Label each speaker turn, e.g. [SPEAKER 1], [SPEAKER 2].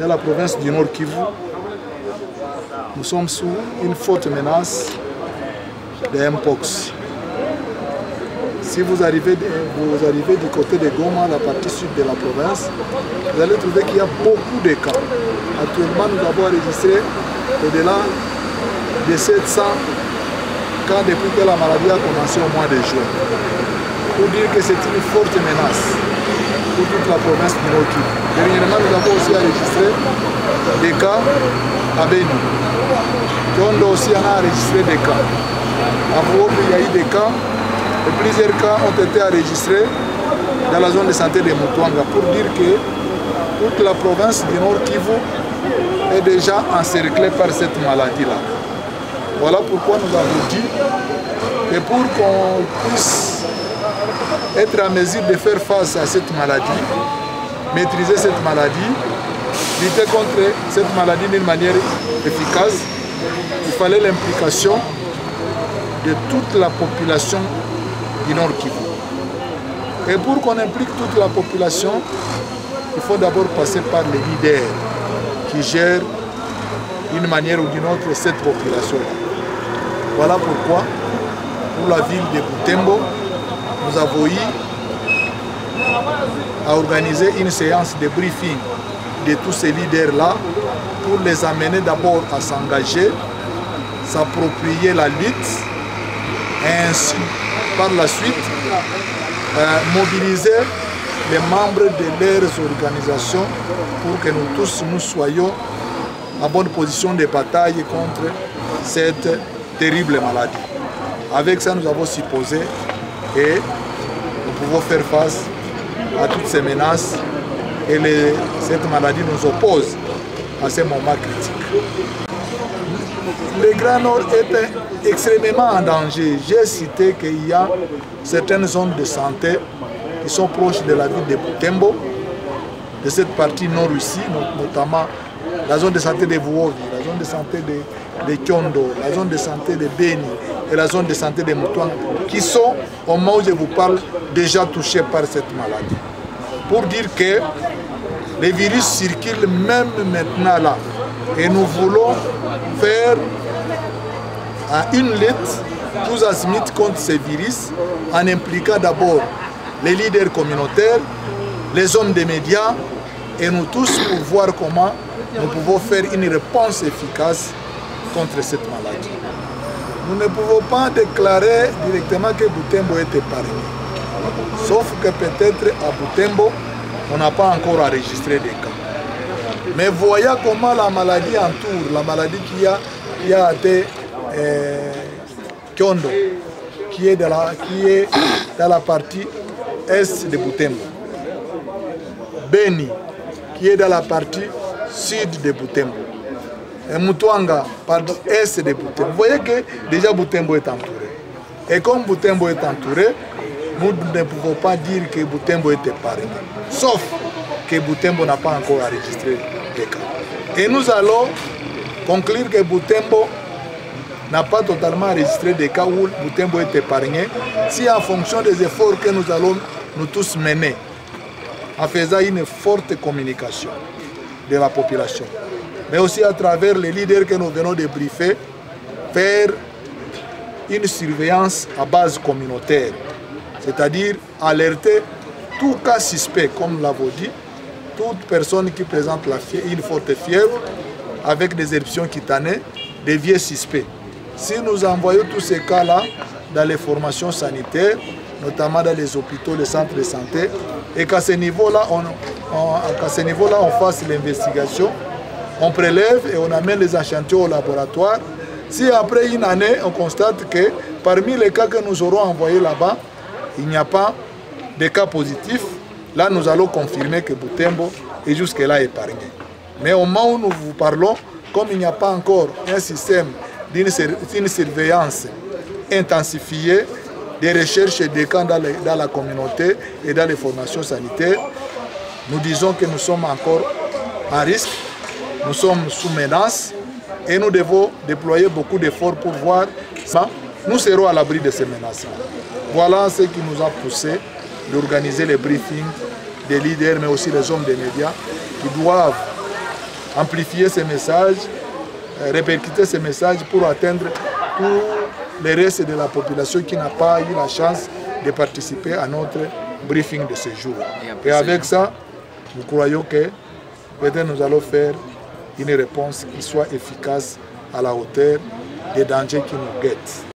[SPEAKER 1] dans la province du Nord Kivu, nous sommes sous une forte menace de Mpox. Si vous arrivez du côté de Goma, la partie sud de la province, vous allez trouver qu'il y a beaucoup de cas. Actuellement, nous avons enregistré au-delà de 700 cas depuis que la maladie a commencé au mois de juin. Pour dire que c'est une forte menace pour toute la province du Nord Kivu. Dernièrement, nous avons aussi enregistré des cas à Beni. On aussi en a enregistré des cas. À Vogue, il y a eu des cas. Et plusieurs cas ont été enregistrés dans la zone de santé de Mutuanga pour dire que toute la province du Nord Kivu est déjà encerclée par cette maladie-là. Voilà pourquoi nous avons dit que pour qu'on puisse être en mesure de faire face à cette maladie, maîtriser cette maladie, lutter contre cette maladie d'une manière efficace, il fallait l'implication de toute la population du Nord Kivu. Et pour qu'on implique toute la population, il faut d'abord passer par les leaders qui gèrent d'une manière ou d'une autre cette population-là. Voilà pourquoi, pour la ville de Butembo, nous avons eu à organiser une séance de briefing de tous ces leaders-là pour les amener d'abord à s'engager, s'approprier la lutte et ainsi, par la suite, mobiliser les membres de leurs organisations pour que nous tous nous soyons en bonne position de bataille contre cette terrible maladie. Avec ça, nous avons supposé que nous pouvons faire face à toutes ces menaces et cette maladie nous oppose à ces moments critiques. Le Grand Nord est extrêmement en danger. J'ai cité qu'il y a certaines zones de santé qui sont proches de la ville de Butembo, de cette partie nord ici, notamment la zone de santé de Vuovi, la zone de santé de Kyondo, la zone de santé de Beni et la zone de santé de Mutuanga, qui sont, au moment où je vous parle, déjà touchés par cette maladie. Pour dire que les virus circulent même maintenant là. Et nous voulons faire une lutte tous azimuts contre ces virus en impliquant d'abord les leaders communautaires, les hommes des médias et nous tous pour voir comment nous pouvons faire une réponse efficace contre cette maladie. Nous ne pouvons pas déclarer directement que Butembo est épargné. Sauf que peut-être à Butembo, on n'a pas encore enregistré des cas. Mais voyons comment la maladie entoure, la maladie qui a été Kyondo, qui est dans la partie est de Butembo. Beni, qui est dans la partie sud de Butembo. Et Mutuanga, partie est de Butembo. Vous voyez que déjà Butembo est entouré. Et comme Butembo est entouré, nous ne pouvons pas dire que Butembo est épargné. Sauf que Butembo n'a pas encore enregistré des cas. Et nous allons conclure que Butembo n'a pas totalement enregistré des cas où Butembo est épargné, si en fonction des efforts que nous allons nous tous mener, en faisant une forte communication de la population, mais aussi à travers les leaders que nous venons de briefer, faire une surveillance à base communautaire, c'est-à-dire alerter tout cas suspect, comme nous l'avons dit, toute personne qui présente une forte fièvre avec des éruptions cutanées, des vieux suspects. Si nous envoyons tous ces cas-là dans les formations sanitaires, notamment dans les hôpitaux, les centres de santé, et qu'à ce niveau-là, on fasse l'investigation, on prélève et on amène les échantillons au laboratoire. Si après une année, on constate que parmi les cas que nous aurons envoyés là-bas, il n'y a pas de cas positifs, là nous allons confirmer que Butembo est jusque-là épargné. Mais au moment où nous vous parlons, comme il n'y a pas encore un système d'une surveillance intensifiée, des recherches et des cas dans la communauté et dans les formations sanitaires, nous disons que nous sommes encore en risque, nous sommes sous menace et nous devons déployer beaucoup d'efforts pour voir ça. Nous serons à l'abri de ces menaces. Voilà ce qui nous a poussé d'organiser les briefings des leaders, mais aussi les hommes des médias, qui doivent amplifier ces messages, répercuter ces messages pour atteindre tout le reste de la population qui n'a pas eu la chance de participer à notre briefing de ce jour. Et avec ça, nous croyons que peut-être nous allons faire une réponse qui soit efficace à la hauteur des dangers qui nous guettent.